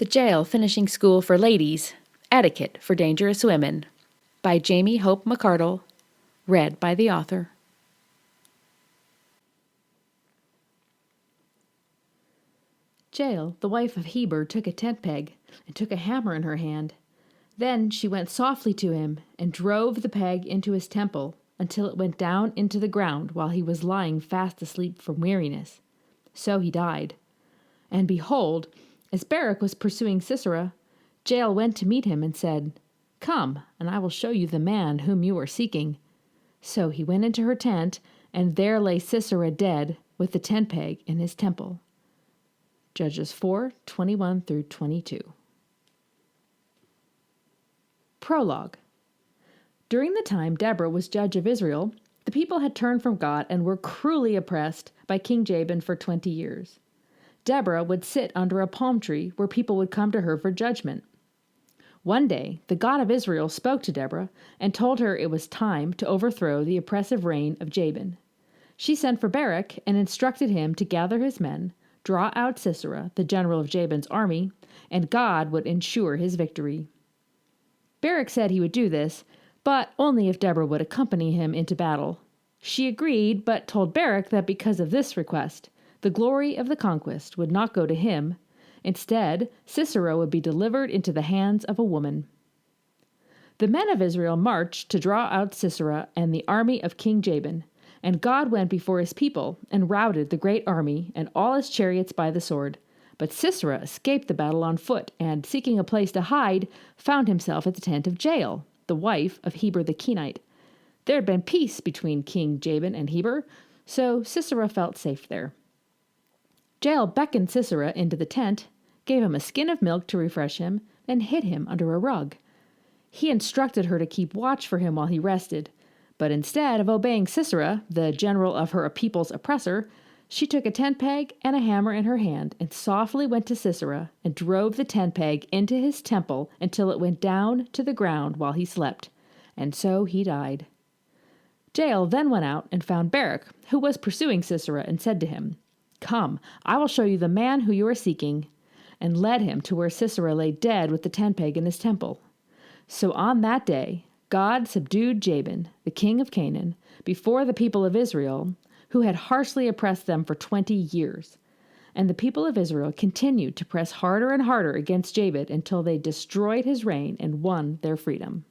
The Jael Finishing School for Ladies, Etiquette for Dangerous Women, by Jamie Hope McCardle, read by the author. Jael, the wife of Heber, took a tent peg and took a hammer in her hand. Then she went softly to him and drove the peg into his temple until it went down into the ground while he was lying fast asleep from weariness. So he died. And behold, as Barak was pursuing Sisera, Jael went to meet him and said, "Come, and I will show you the man whom you are seeking." So he went into her tent, and there lay Sisera dead with the tent peg in his temple. Judges 4:21-22. Prologue. During the time Deborah was judge of Israel, the people had turned from God and were cruelly oppressed by King Jabin for 20 years. Deborah would sit under a palm tree where people would come to her for judgment. One day, the God of Israel spoke to Deborah and told her it was time to overthrow the oppressive reign of Jabin. She sent for Barak and instructed him to gather his men, draw out Sisera, the general of Jabin's army, and God would ensure his victory. Barak said he would do this, but only if Deborah would accompany him into battle. She agreed, but told Barak that because of this request, the glory of the conquest would not go to him. Instead, Sisera would be delivered into the hands of a woman. The men of Israel marched to draw out Sisera and the army of King Jabin, and God went before his people and routed the great army and all his chariots by the sword. But Sisera escaped the battle on foot and, seeking a place to hide, found himself at the tent of Jael, the wife of Heber the Kenite. There had been peace between King Jabin and Heber, so Sisera felt safe there. Jael beckoned Sisera into the tent, gave him a skin of milk to refresh him, and hid him under a rug. He instructed her to keep watch for him while he rested, but instead of obeying Sisera, the general of her people's oppressor, she took a tent peg and a hammer in her hand and softly went to Sisera and drove the tent peg into his temple until it went down to the ground while he slept, and so he died. Jael then went out and found Barak, who was pursuing Sisera, and said to him, "Come, I will show you the man who you are seeking," and led him to where Sisera lay dead with the tent peg in his temple. So on that day, God subdued Jabin, the king of Canaan, before the people of Israel, who had harshly oppressed them for 20 years. And the people of Israel continued to press harder and harder against Jabin until they destroyed his reign and won their freedom.